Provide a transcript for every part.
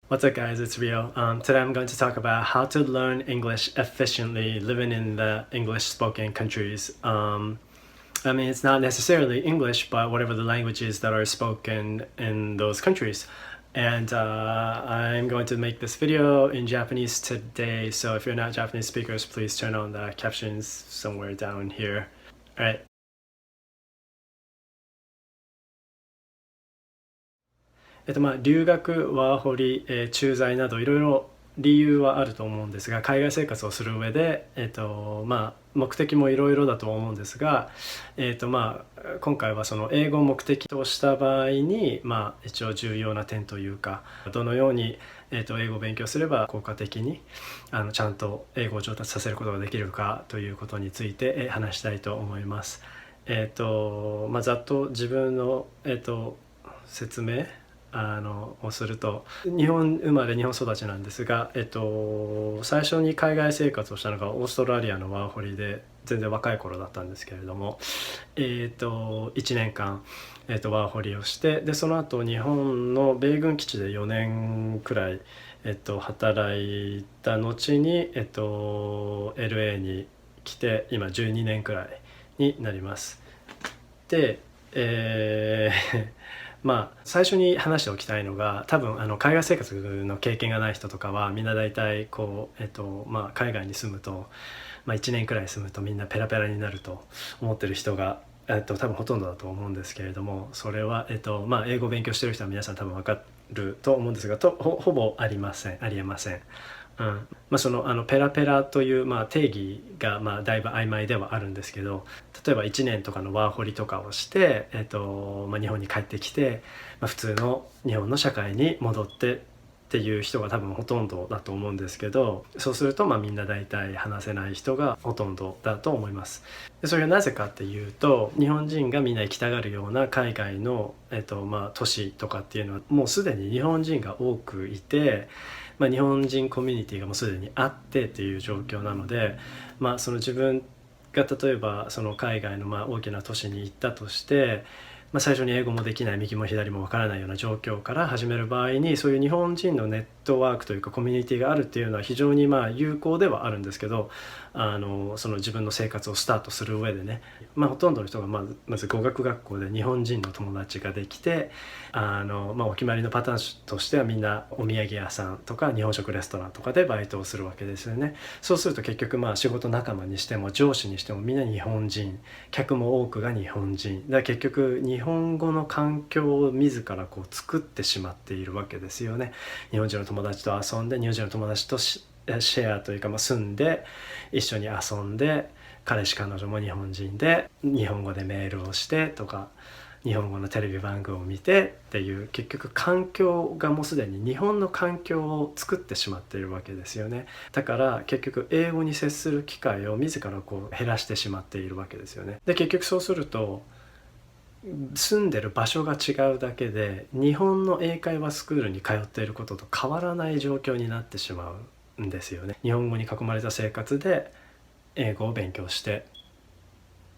What's up, guys? It's Rio. Today I'm going to talk about how to learn English efficiently living in the English spoken countries. I mean, it's not necessarily English, but whatever the languages that are spoken in those countries. And I'm going to make this video in Japanese today. So if you're not Japanese speakers, please turn on the captions somewhere down here. All right.留学、ワーホリ、駐在などいろいろ理由はあると思うんですが、海外生活をする上で、目的もいろいろだと思うんですが、今回はその英語を目的とした場合に、一応重要な点というか、どのように、英語を勉強すれば効果的にちゃんと英語を上達させることができるかということについて、話したいと思います。ざっと自分の、説明をすると、日本生まれ日本育ちなんですが、最初に海外生活をしたのがオーストラリアのワーホリで、全然若い頃だったんですけれども、1年間、ワーホリをして、でその後日本の米軍基地で4年くらい、働いた後に、LA に来て今12年くらいになります。で、最初に話しておきたいのが、多分海外生活の経験がない人とかはみんな大体こう、海外に住むと、1年くらい住むとみんなペラペラになると思ってる人が、多分ほとんどだと思うんですけれども、それは、英語を勉強してる人は皆さん多分分かると思うんですが、ほぼありえません。そのペラペラという、定義がだいぶ曖昧ではあるんですけど、例えば1年とかのワーホリとかをして、日本に帰ってきて、普通の日本の社会に戻ってっていう人が多分ほとんどだと思うんですけど、そうするとみんな大体話せない人がほとんどだと思います。でそれはなぜかっていうと、日本人がみんな行きたがるような海外の、都市とかっていうのはもうすでに日本人が多くいて、日本人コミュニティがもうすでにあってっていう状況なので、その自分が例えばその海外の大きな都市に行ったとして、最初に英語もできない、右も左もわからないような状況から始める場合に、そういう日本人のネットワークというかコミュニティがあるっていうのは非常に有効ではあるんですけど、その自分の生活をスタートする上でね、ほとんどの人がまず語学学校で日本人の友達ができて、お決まりのパターンとしてはみんなお土産屋さんとか日本食レストランとかでバイトをするわけですよね。そうすると結局仕事仲間にしても上司にしてもみんな日本人、客も多くが日本人だから、結局日本語の環境を自らこう作ってしまっているわけですよね。日本人の友達と遊んで、日本人の友達とシェアというか、住んで一緒に遊んで、彼氏彼女も日本人で日本語でメールをしてとか、日本語のテレビ番組を見てっていう、結局環境がもうすでに日本の環境を作ってしまっているわけですよね。だから結局英語に接する機会を自らこう減らしてしまっているわけですよね。で結局そうすると、住んでる場所が違うだけで日本の英会話スクールに通っていることと変わらない状況になってしまうんですよね。日本語に囲まれた生活で英語を勉強して、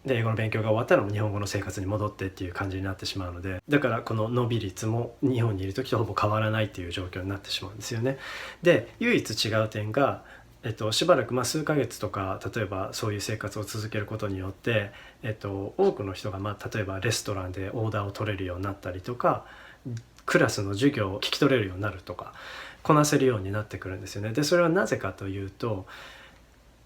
で英語の勉強が終わったら日本語の生活に戻ってっていう感じになってしまうので、だからこの伸び率も日本にいる時とほぼ変わらないっていう状況になってしまうんですよね。で唯一違う点が、しばらく数ヶ月とか例えばそういう生活を続けることによって、多くの人が例えばレストランでオーダーを取れるようになったりとか、クラスの授業を聞き取れるようになるとか、こなせるようになってくるんですよね。でそれはなぜかというと、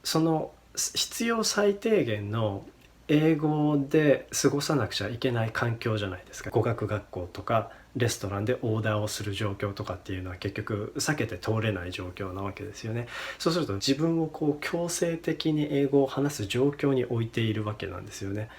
その必要最低限の英語で過ごさなくちゃいけない環境じゃないですか。語学学校とかレストランでオーダーをする状況とかっていうのは結局避けて通れない状況なわけですよね。そうすると自分をこう強制的に英語を話す状況に置いているわけなんですよね。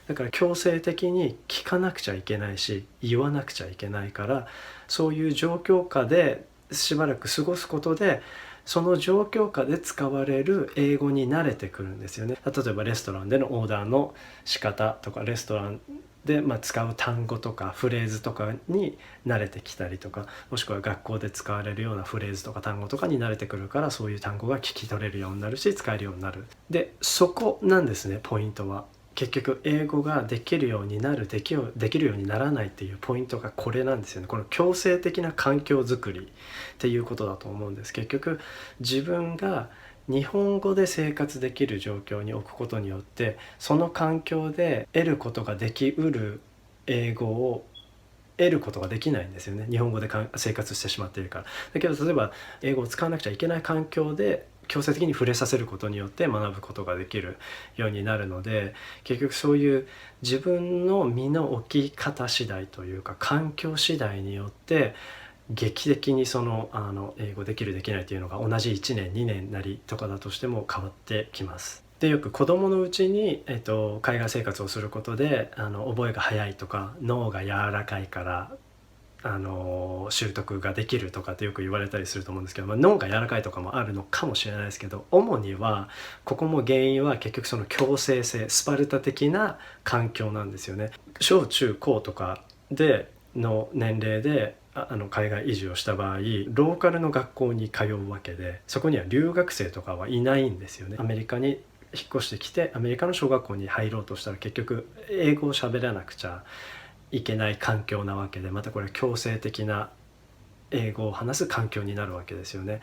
だから強制的に聞かなくちゃいけないし、言わなくちゃいけないから、そういう状況下でしばらく過ごすことで、その状況下で使われる英語に慣れてくるんですよね。例えばレストランでのオーダーの仕方とか、レストランで使う単語とかフレーズとかに慣れてきたりとか、もしくは学校で使われるようなフレーズとか単語とかに慣れてくるから、そういう単語が聞き取れるようになるし使えるようになる。でそこなんですね、ポイントは。結局英語ができるようになるできるようにならないっていうポイントがこれなんですよね。この強制的な環境づくりっていうことだと思うんです。結局自分が日本語で生活できる状況に置くことによってその環境で得ることができうる英語を得ることができないんですよね。日本語で生活してしまっているから。だけど例えば英語を使わなくちゃいけない環境で強制的に触れさせることによって学ぶことができるようになるので、結局そういう自分の身の置き方次第というか環境次第によって劇的に英語できるできないというのが同じ1年2年なりとかだとしても変わってきます。でよく子どものうちに、海外生活をすることで覚えが早いとか脳が柔らかいから習得ができるとかってよく言われたりすると思うんですけど、脳が柔らかいとかもあるのかもしれないですけど、主にはここも原因は結局その強制性スパルタ的な環境なんですよね。小中高とかでの年齢で海外移住をした場合ローカルの学校に通うわけで、そこには留学生とかはいないんですよね。アメリカに引っ越してきてアメリカの小学校に入ろうとしたら結局英語を喋らなくちゃいけない環境なわけで、またこれ強制的な英語を話す環境になるわけですよね。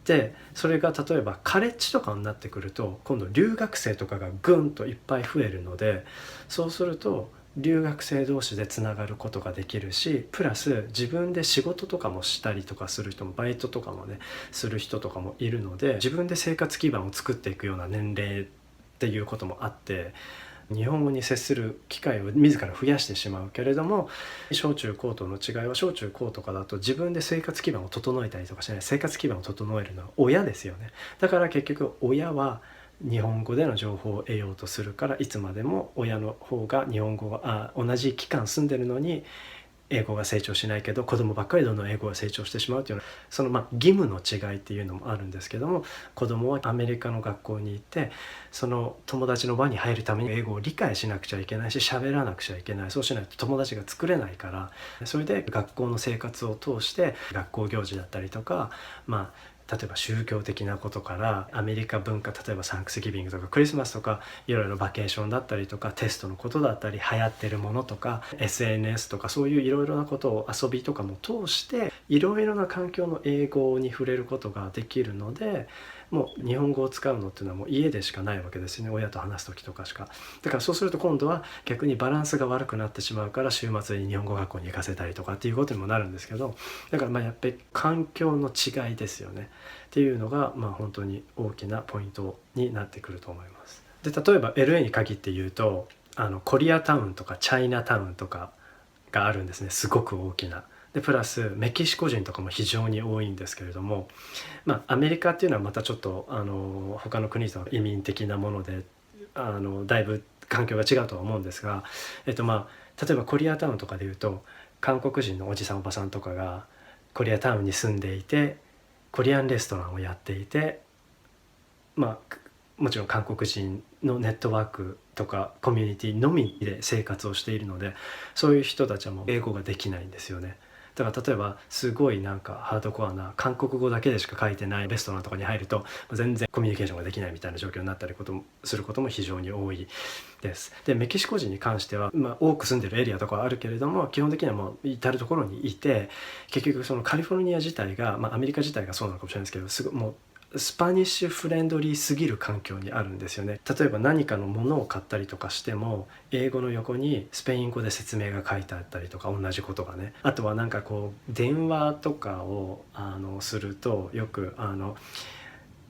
でそれが例えばカレッジとかになってくると今度留学生とかがぐんといっぱい増えるので、そうすると留学生同士でつながることができるし、プラス自分で仕事とかもしたりとかする人もバイトとかもねする人とかもいるので、自分で生活基盤を作っていくような年齢っていうこともあって、日本語に接する機会を自ら増やしてしまうけれども、小中高との違いは小中高とかだと自分で生活基盤を整えたりとかしない。生活基盤を整えるのは親ですよね。だから結局親は日本語での情報を得ようとするから、いつまでも親の方が日本語が同じ期間住んでるのに英語が成長しないけど子供ばっかりどんどん英語が成長してしまうというその義務の違いっていうのもあるんですけども、子供はアメリカの学校に行ってその友達の輪に入るために英語を理解しなくちゃいけないし喋らなくちゃいけない。そうしないと友達が作れないから、それで学校の生活を通して学校行事だったりとか、例えば宗教的なことからアメリカ文化、例えばサンクスギビングとかクリスマスとかいろいろバケーションだったりとかテストのことだったり流行ってるものとか SNS とかそういういろいろなことを遊びとかも通していろいろな環境の英語に触れることができるので、もう日本語を使うのっていうのはもう家でしかないわけですよね。親と話す時とかしか。だからそうすると今度は逆にバランスが悪くなってしまうから週末に日本語学校に行かせたりとかっていうことにもなるんですけど、だからやっぱり環境の違いですよねっていうのが本当に大きなポイントになってくると思います。で例えば LA に限って言うとコリアタウンとかチャイナタウンとかがあるんですね。すごく大きな。でプラスメキシコ人とかも非常に多いんですけれども、アメリカっていうのはまたちょっと他の国と移民的なものでだいぶ環境が違うとは思うんですが、例えばコリアタウンとかでいうと韓国人のおじさんおばさんとかがコリアタウンに住んでいてコリアンレストランをやっていて、もちろん韓国人のネットワークとかコミュニティのみで生活をしているので、そういう人たちはもう英語ができないんですよね。だから例えばすごいハードコアな韓国語だけでしか書いてないレストランとかに入ると全然コミュニケーションができないみたいな状況になったりすることも非常に多いです。でメキシコ人に関しては、多く住んでるエリアとかはあるけれども基本的にはもう至る所にいて、結局そのカリフォルニア自体が、アメリカ自体がそうなのかもしれないですけどもうスパニッシュフレンドリーすぎる環境にあるんですよね。例えば何かのものを買ったりとかしても英語の横にスペイン語で説明が書いてあったりとか、同じことがね。あとは電話とかをするとよく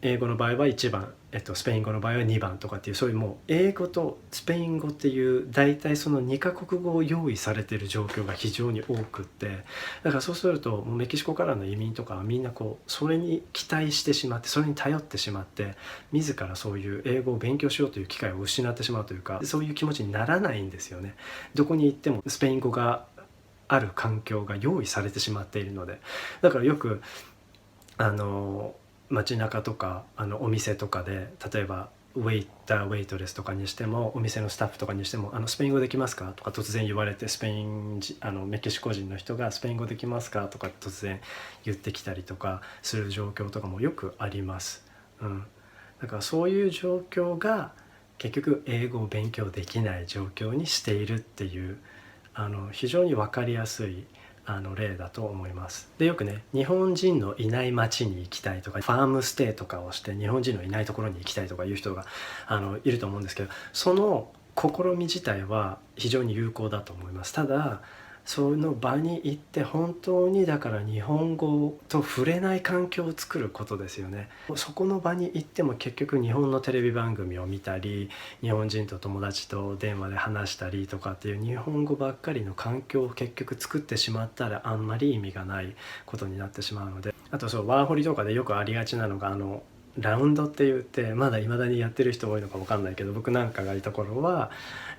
英語の場合は1番、スペイン語の場合は2番とかっていう、そういうもう英語とスペイン語っていう大体その2カ国語を用意されている状況が非常に多くって、だからそうするともうメキシコからの移民とかはみんなそれに期待してしまって、それに頼ってしまって自らそういう英語を勉強しようという機会を失ってしまうというか、そういう気持ちにならないんですよね。どこに行ってもスペイン語がある環境が用意されてしまっているので、だからよく街中とかお店とかで例えばウェイターウェイトレスとかにしてもお店のスタッフとかにしてもスペイン語できますかとか突然言われて、メキシコ人の人がスペイン語できますかとか突然言ってきたりとかする状況とかもよくあります。だからそういう状況が結局英語を勉強できない状況にしているっていう非常に分かりやすい例だと思います。でよくね、日本人のいない町に行きたいとか、ファームステイとかをして日本人のいないところに行きたいとかいう人がいると思うんですけど、その試み自体は非常に有効だと思います。ただその場に行って本当にだから日本語と触れない環境を作ることですよね。そこの場に行っても結局日本のテレビ番組を見たり、日本人と友達と電話で話したりとかっていう日本語ばっかりの環境を結局作ってしまったらあんまり意味がないことになってしまうので、あとワーホリとかでよくありがちなのがラウンドって言ってまだ未だにやってる人多いのか分かんないけど、僕なんかがいた頃は、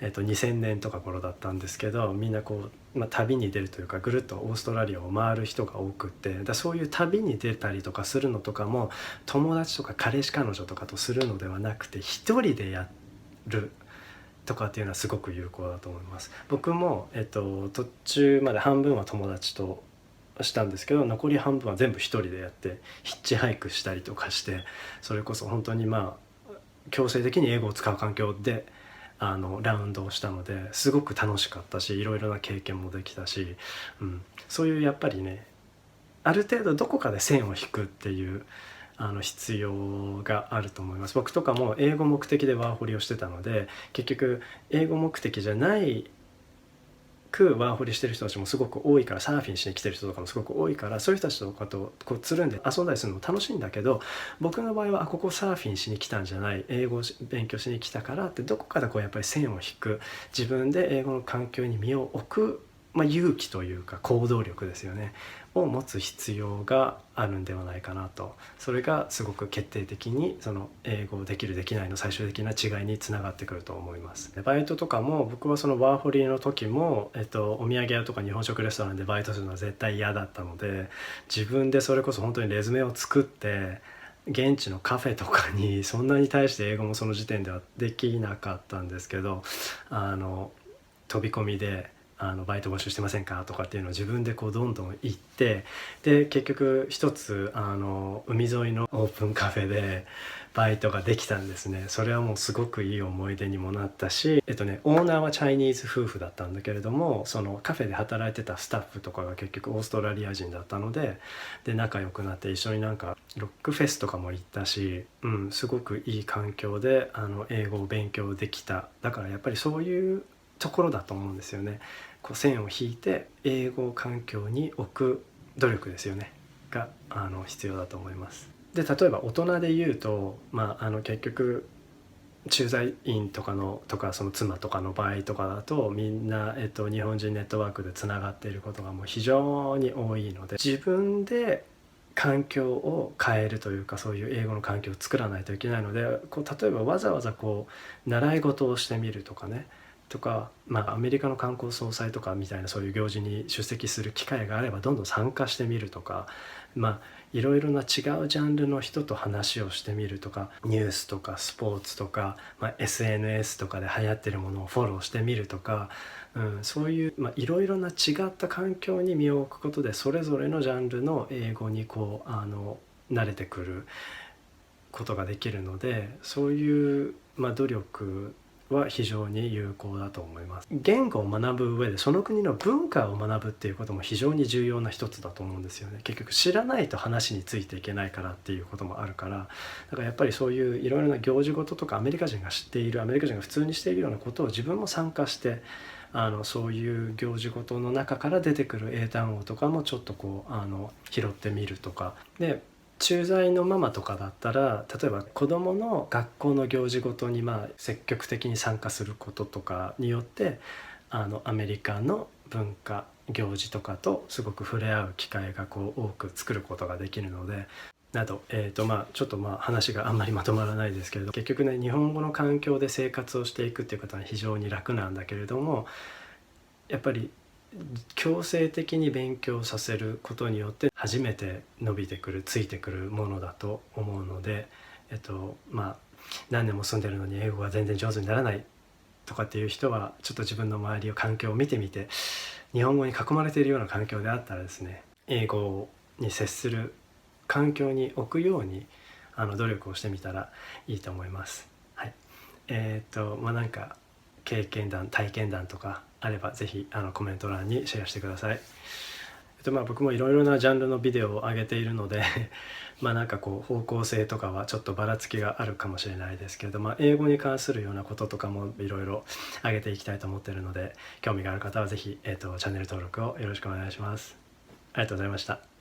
2000年とか頃だったんですけど、みんな旅に出るというかぐるっとオーストラリアを回る人が多くって、そういう旅に出たりとかするのとかも友達とか彼氏彼女とかとするのではなくて一人でやるとかっていうのはすごく有効だと思います。僕も、途中まで半分は友達としたんですけど、残り半分は全部一人でやってヒッチハイクしたりとかして、それこそ本当に強制的に英語を使う環境でラウンドをしたので、すごく楽しかったしいろいろな経験もできたし、そういうやっぱりね、ある程度どこかで線を引くっていう必要があると思います。僕とかも英語目的でワーホリをしてたので、結局英語目的じゃないワーホリしてる人たちもすごく多いから、サーフィンしに来てる人とかもすごく多いから、そういう人たちとかとつるんで遊んだりするのも楽しいんだけど、僕の場合はここサーフィンしに来たんじゃない、英語を勉強しに来たからってどこかでやっぱり線を引く、自分で英語の環境に身を置く、勇気というか行動力ですよねを持つ必要があるんではないかなと。それがすごく決定的にその英語できるできないの最終的な違いにつながってくると思います。バイトとかも僕はそのワーホリの時も、お土産屋とか日本食レストランでバイトするのは絶対嫌だったので、自分でそれこそ本当にレズメを作って現地のカフェとかに、そんなに対して英語もその時点ではできなかったんですけど、飛び込みでバイト募集してませんかとかっていうのを自分でどんどん行って、で結局一つ海沿いのオープンカフェでバイトができたんですね。それはもうすごくいい思い出にもなったし、オーナーはチャイニーズ夫婦だったんだけれども、そのカフェで働いてたスタッフとかが結局オーストラリア人だったので、仲良くなって一緒にロックフェスとかも行ったし、すごくいい環境で英語を勉強できた。だからやっぱりそういうところだと思うんですよね。線を引いて英語環境に置く努力ですよねが必要だと思います。で例えば大人で言うと、結局駐在員とかその妻とかの場合とかだと、みんな、日本人ネットワークでつながっていることがもう非常に多いので、自分で環境を変えるというか、そういう英語の環境を作らないといけないので、例えばわざわざ習い事をしてみるとかね、とか、アメリカの観光総裁とかみたいなそういう行事に出席する機会があればどんどん参加してみるとか、いろいろな違うジャンルの人と話をしてみるとか、ニュースとかスポーツとか、SNS とかで流行ってるものをフォローしてみるとか、そういう、いろいろな違った環境に身を置くことで、それぞれのジャンルの英語に慣れてくることができるので、そういう、努力は非常に有効だと思います。言語を学ぶ上でその国の文化を学ぶっていうことも非常に重要な一つだと思うんですよね。結局知らないと話についていけないからっていうこともあるから、だからやっぱりそういういろいろな行事事とか、アメリカ人が知っている、アメリカ人が普通にしているようなことを自分も参加して、そういう行事事の中から出てくる英単語とかもちょっと拾ってみるとかで、駐在のママとかだったら、例えば子どもの学校の行事ごとに積極的に参加することとかによって、アメリカの文化行事とかとすごく触れ合う機会が多く作ることができるのでなど、ちょっと話があんまりまとまらないですけれど、結局ね、日本語の環境で生活をしていくっていう方は非常に楽なんだけれども、やっぱり強制的に勉強させることによって初めて伸びてくる、ついてくるものだと思うので、何年も住んでるのに英語が全然上手にならないとかっていう人は、ちょっと自分の周りを環境を見てみて、日本語に囲まれているような環境であったらですね、英語に接する環境に置くように努力をしてみたらいいと思います。はい。なんか経験談体験談とかあればぜひコメント欄にシェアしてください。僕もいろいろなジャンルのビデオを上げているのでなんかこう方向性とかはちょっとばらつきがあるかもしれないですけれど、英語に関するようなこととかもいろいろ上げていきたいと思っているので、興味がある方はぜひ、チャンネル登録をよろしくお願いします。ありがとうございました。